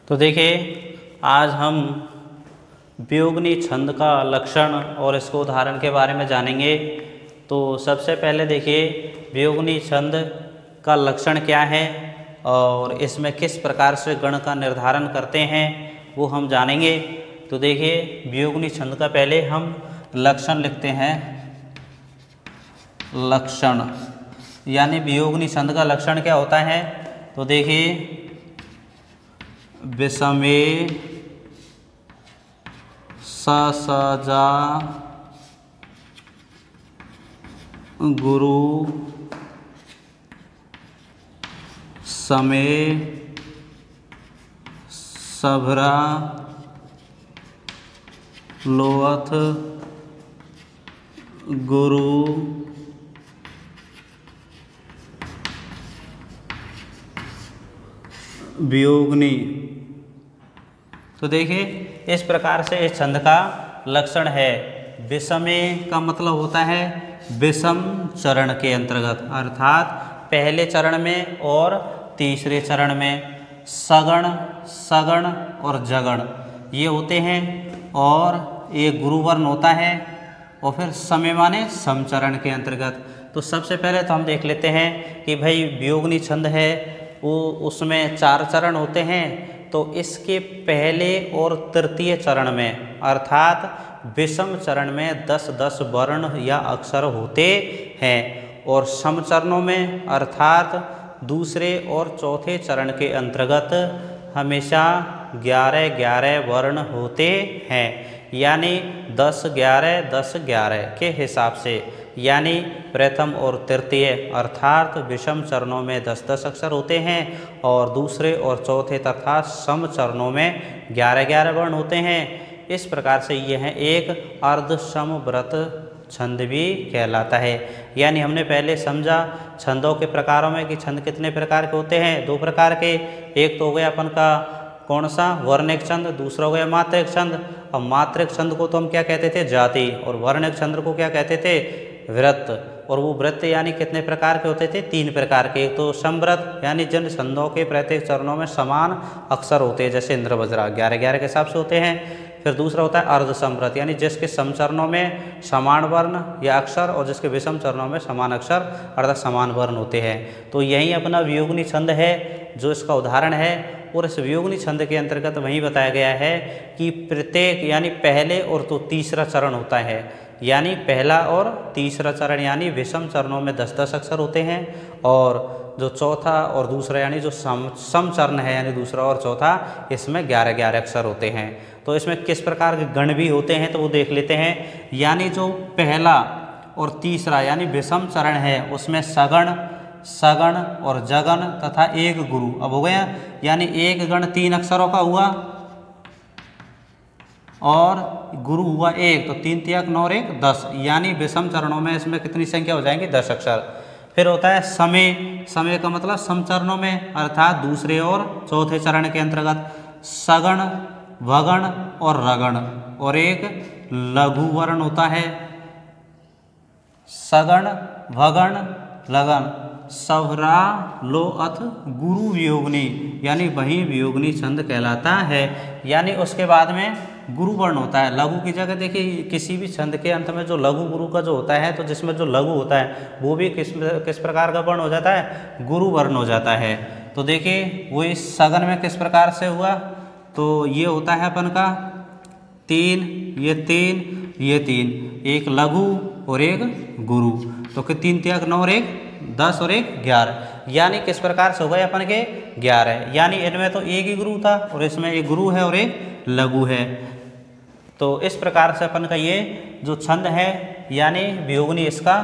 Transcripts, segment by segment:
तो देखिए आज हम वियोगनी छंद का लक्षण और इसको उदाहरण के बारे में जानेंगे। तो सबसे पहले देखिए वियोगनी छंद का लक्षण क्या है और इसमें किस प्रकार से गण का निर्धारण करते हैं वो हम जानेंगे। तो देखिए वियोगनी छंद का पहले हम लक्षण लिखते हैं। लक्षण यानी वियोगनी छंद का लक्षण क्या होता है। तो देखिए विषमे स स जा गुरु समे सभरा लोअथ गुरु वियोगनी। तो देखिए इस प्रकार से इस छंद का लक्षण है। विषमे का मतलब होता है विषम चरण के अंतर्गत, अर्थात पहले चरण में और तीसरे चरण में सगण सगण और जगण ये होते हैं और एक गुरुवर्ण होता है और फिर समय माने समचरण के अंतर्गत। तो सबसे पहले तो हम देख लेते हैं कि भाई वियोगनी छंद है वो उसमें 4 चरण होते हैं। तो इसके पहले और तृतीय चरण में अर्थात विषम चरण में 10-10 वर्ण या अक्षर होते हैं और समचरणों में अर्थात दूसरे और चौथे चरण के अंतर्गत हमेशा 11-11 वर्ण होते हैं, यानी 10-11-10-11 के हिसाब से। यानी प्रथम और तृतीय अर्थात विषम चरणों में 10-10 अक्षर होते हैं और दूसरे और चौथे तथा सम चरणों में 11-11 वर्ण होते हैं। इस प्रकार से यह एक अर्धसमव्रत छंद भी कहलाता है। यानी हमने पहले समझा छंदों के प्रकारों में कि छंद कितने प्रकार के होते हैं। 2 प्रकार के, एक तो हो गया अपन का कौन सा वर्णिक छंद, दूसरा हो गया मात्रिक छंद। और मात्रिक छंद को तो हम क्या कहते थे जाति, और वर्णिक छंद को क्या कहते थे वृत्त। और वो वृत्त यानी कितने प्रकार के होते थे 3 प्रकार के। एक तो समव्रत यानी जिन छंदों के प्रत्येक चरणों में समान अक्षर होते हैं, जैसे इंद्र वज्रा 11-11 के हिसाब से होते हैं। फिर दूसरा होता है अर्धसमव्रत यानी जिसके समचरणों में समान वर्ण या अक्षर और जिसके विषम चरणों में समान अक्षर अर्थात समान वर्ण होते हैं। तो यही अपना वियोगनी छंद है जो इसका उदाहरण है। और इस वियोगनी छंद के अंतर्गत वही बताया गया है कि प्रत्येक यानी पहले और तो तीसरा चरण होता है, यानी पहला और तीसरा चरण यानी विषम चरणों में 10-10 अक्षर होते हैं और जो चौथा और दूसरा यानी जो सम चरण है यानी दूसरा और चौथा इसमें 11-11 अक्षर होते हैं। तो इसमें किस प्रकार के गण भी होते हैं तो वो देख लेते हैं। यानी जो पहला और तीसरा यानी विषम चरण है उसमें सगण सगण और जगण तथा एक गुरु। अब हो गया यानी एक गण 3 अक्षरों का हुआ और गुरु हुआ 1, तो 3 तियाक 9 और 1 10, यानी विषम चरणों में इसमें कितनी संख्या हो जाएंगी 10 अक्षर। फिर होता है समय, समय का मतलब समचरणों में अर्थात दूसरे और चौथे चरण के अंतर्गत सगण वगण और रगण, और एक लघु वर्ण होता है सगण वगण लगन सभरा लोअथ गुरु वियोगनी, यानी वही वियोगनी छंद कहलाता है। यानी उसके बाद में गुरु वर्ण होता है। लघु की जगह देखिए किसी भी छंद के अंत में जो लघु गुरु का जो होता है, तो जिसमें जो लघु होता है वो भी किस प्रकार का वर्ण हो जाता है गुरु वर्ण हो जाता है। तो देखिए वो इस सगन में किस प्रकार से हुआ, तो ये होता है अपन का 3 ये 3 ये 3, एक लघु और एक गुरु, तो कि 3 तियाक 9 और 1 10 और 1 11, यानी किस प्रकार से हो गए अपन के 11। यानी इनमें तो एक ही गुरु था और इसमें एक गुरु है और एक लघु है। तो इस प्रकार से अपन का ये जो छंद है यानी वियोगनी इसका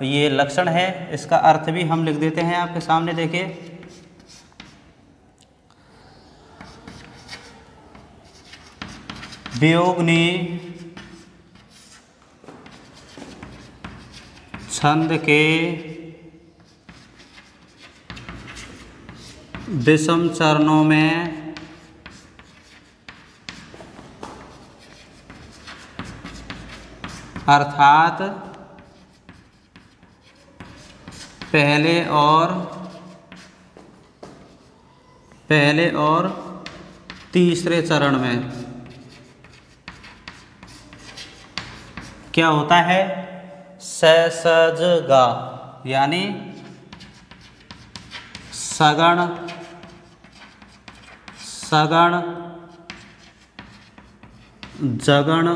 ये लक्षण है। इसका अर्थ भी हम लिख देते हैं आपके सामने। देखिए वियोगनी छंद के विषम चरणों में अर्थात पहले और तीसरे चरण में क्या होता है? स सज गा, यानी सगण सगण जगण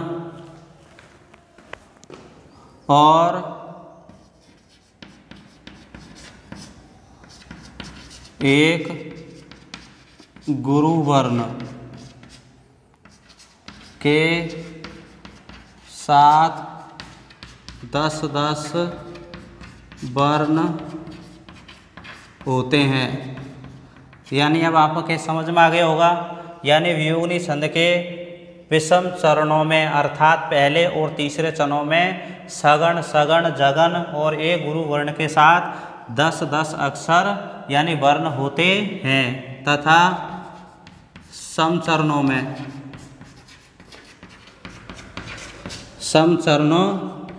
और एक गुरु वर्ण के साथ 10-10 वर्ण होते हैं। यानी अब आपके समझ में आ गया होगा, यानी वियोगनी छंद के विषम चरणों में अर्थात पहले और तीसरे चरणों में सगण सगण जगन और एक गुरु वर्ण के साथ 10-10 अक्षर यानी वर्ण होते हैं, तथा सम चरणों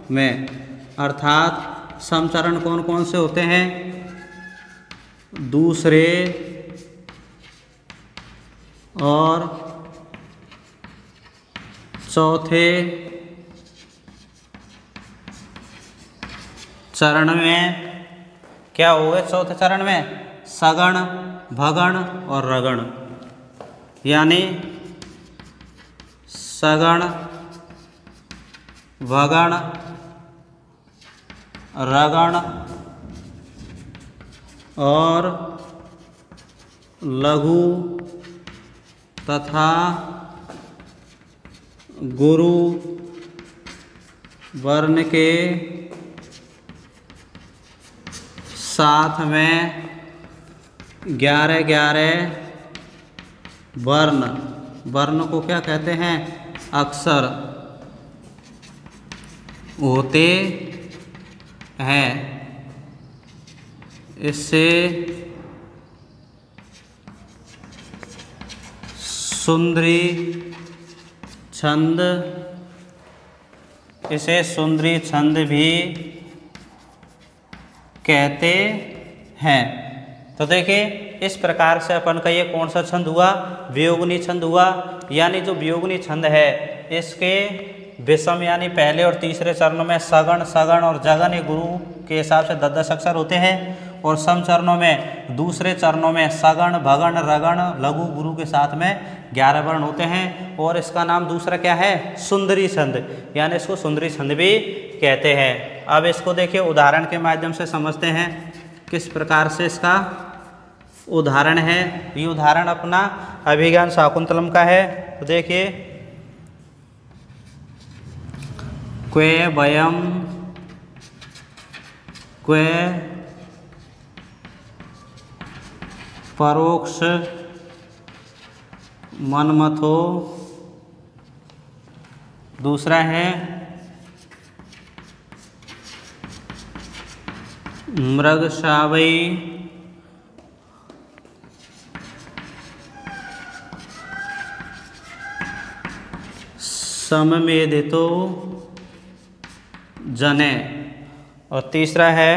में अर्थात सम चरण कौन कौन से होते हैं? दूसरे और चौथे चरण में क्या हो गए? चौथे चरण में सगण भगण और रगण, यानी सगण भगण रगण और लघु तथा गुरु वर्ण के साथ में 11-11 वर्ण को क्या कहते हैं? अक्षर होते हैं। इससे सुंदरी छंद, इसे सुंदरी छंद भी कहते हैं। तो देखिए इस प्रकार से अपन का ये कौन सा छंद हुआ? वियोगनी छंद हुआ। यानी जो वियोगनी छंद है इसके विषम यानी पहले और तीसरे चरणों में सगण सगण और जगन ये गुरु के हिसाब से 10-10 अक्षर होते हैं, और सम चरणों में दूसरे चरणों में सगण भगण रगण लघु गुरु के साथ में 11 वर्ण होते हैं। और इसका नाम दूसरा क्या है? सुंदरी छंद, यानी इसको सुंदरी छंद भी कहते हैं। अब इसको देखिए उदाहरण के माध्यम से समझते हैं किस प्रकार से इसका उदाहरण है। ये उदाहरण अपना अभिज्ञान शाकुंतलम का है। तो देखिए क्वे वयम क्वे परोक्ष मनमथो, दूसरा है मृगशावई, सममेधितो जने, और तीसरा है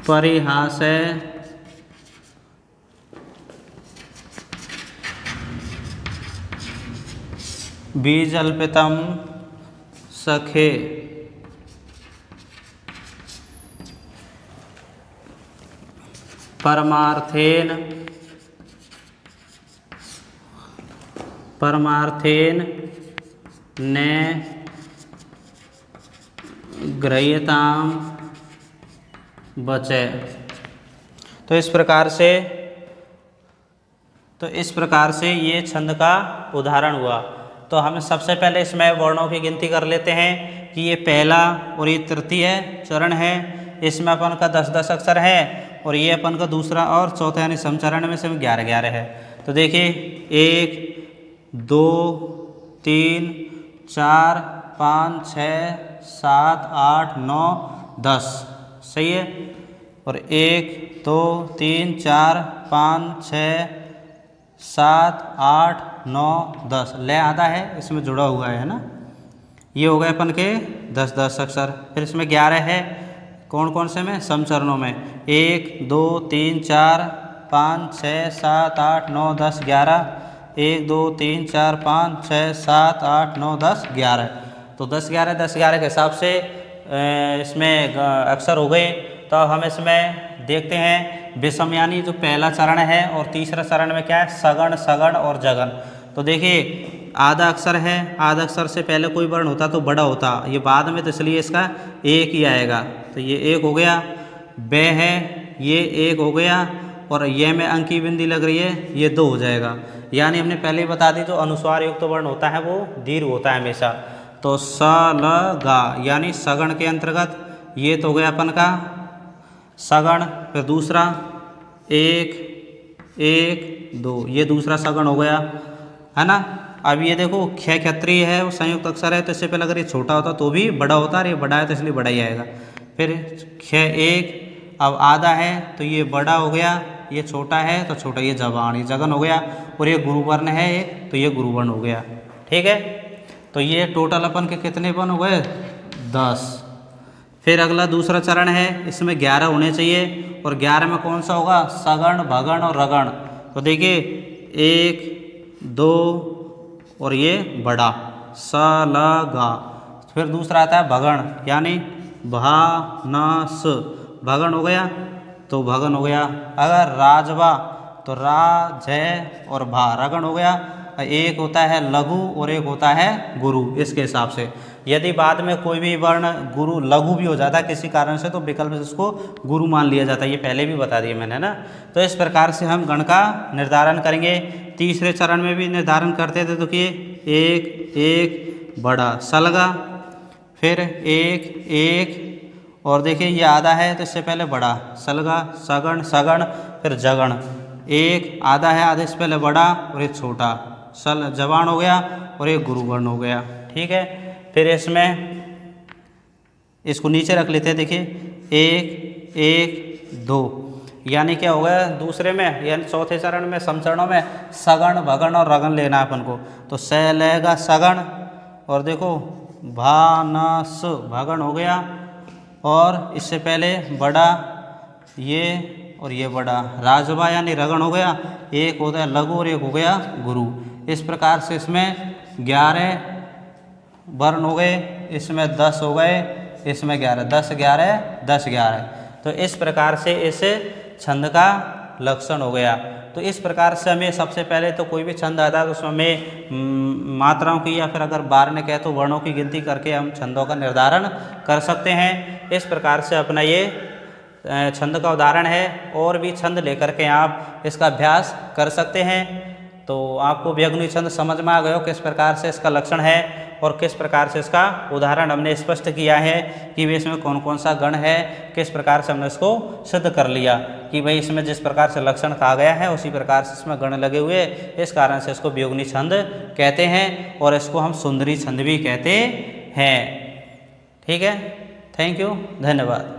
परिहासय बीजल्पितम सखे। परमार्थेन ने गृह्यताम बचे। तो इस प्रकार से ये छंद का उदाहरण हुआ। तो हम सबसे पहले इसमें वर्णों की गिनती कर लेते हैं कि ये पहला और ये तृतीय चरण है, इसमें अपन का 10-10 अक्षर है, और ये अपन का दूसरा और चौथा यानी समचरण में से 11-11 है। तो देखिए 1 2 3 4 5 6 7 8 9 10, सही है। और 1 2 3 4 5 6 7 8 9 10 ले आधा है इसमें जुड़ा हुआ है ना। ये हो गए अपन के 10-10 अक्षर। फिर इसमें 11 है, कौन कौन से में? समचरणों में। 1 2 3 4 5 6 7 8 9 10 11। 1 2 3 4 5 6 7 8 9 10 11। तो 10 11 10 11 के हिसाब से इसमें अक्षर हो गए। तो हम इसमें देखते हैं विषम यानी जो पहला चरण है, और तीसरा चरण में क्या है? सगण, सगण और जगन। तो देखिए आधा अक्षर है, आधा अक्षर से पहले कोई वर्ण होता तो बड़ा होता, ये बाद में, तो इसलिए इसका एक ही आएगा। तो ये एक हो गया। बे है, ये एक हो गया, और ये में अंक की बिंदी लग रही है, ये 2 हो जाएगा। यानी हमने पहले ही बता दी जो अनुस्वार युक्त तो वर्ण होता है वो दीर्घ होता है हमेशा। तो स ल गा यानी सगण के अंतर्गत ये तो हो गया अपन का सगण। फिर दूसरा 1 1 2, ये दूसरा सगण हो गया, है ना। अब ये देखो ख क्षत्रिय है, वो संयुक्त अक्षर है, तो इससे पहले अगर ये छोटा होता तो भी बड़ा होता, और ये बड़ा है तो इसलिए बड़ा ही आएगा। फिर ख 1, अब आधा है तो ये बड़ा हो गया, ये छोटा है तो छोटा, ये जबान, ये जगन हो गया, और ये गुरुवर्ण है एक, तो ये गुरुवर्ण हो गया। ठीक है, तो ये टोटल अपन के कितने वर्ण हो गए? 10। फिर अगला दूसरा चरण है, इसमें 11 होने चाहिए, और 11 में कौन सा होगा? सगण, भगण और रगण। तो देखिए 1 2 और ये बड़ा स ल गा। फिर दूसरा आता है भगण, यानी भा न स, भगण हो गया, तो भगन हो गया। अगर राजवा तो रा जय और भा, रगण हो गया। एक होता है लघु और एक होता है गुरु, इसके हिसाब से। यदि बाद में कोई भी वर्ण गुरु लघु भी हो जाता है किसी कारण से, तो विकल्प से उसको गुरु मान लिया जाता है, ये पहले भी बता दिया मैंने ना। तो इस प्रकार से हम गण का निर्धारण करेंगे। तीसरे चरण में भी निर्धारण करते थे, तो कि 1 1 बड़ा सलगा, फिर 1 1, और देखिए ये आधा है तो इससे पहले बड़ा सलगा, सगण सगण, फिर जगण। 1 आधा है, आधे से पहले बड़ा, और एक छोटा सल जबान हो गया, और एक गुरुवर्ण हो गया। ठीक है, फिर इसमें इसको नीचे रख लेते हैं। देखिए 1 1 2, यानी क्या हो गया? दूसरे में यानी चौथे चरण में समचरणों में सगण, भगण और रगण लेना है अपन को। तो स लेगा सगण, और देखो भा न स भगण हो गया, और इससे पहले बड़ा ये और ये बड़ा राजवा यानी रगण हो गया। एक होता है लघु और एक हो गया गुरु। इस प्रकार से इसमें 11 वर्ण हो गए, इसमें 10 हो गए, इसमें 11, 10 11 10 11। तो इस प्रकार से इस छंद का लक्षण हो गया। तो इस प्रकार से हमें सबसे पहले तो कोई भी छंद आता है तो उसमें हमें मात्राओं की या फिर अगर बार ने कहे तो वर्णों की गिनती करके हम छंदों का निर्धारण कर सकते हैं। इस प्रकार से अपना ये छंद का उदाहरण है, और भी छंद लेकर के आप इसका अभ्यास कर सकते हैं। तो आपको व्यग्नि छंद समझ में आ गया किस प्रकार से इसका लक्षण है, और किस प्रकार से इसका उदाहरण हमने स्पष्ट किया है कि भाई इसमें कौन कौन सा गण है, किस प्रकार से हमने इसको सिद्ध कर लिया कि भाई इसमें जिस प्रकार से लक्षण कहा गया है उसी प्रकार से इसमें गण लगे हुए, इस कारण से इसको व्यग्नि छंद कहते हैं, और इसको हम सुंदरी छंद भी कहते हैं। ठीक है, थैंक यू, धन्यवाद।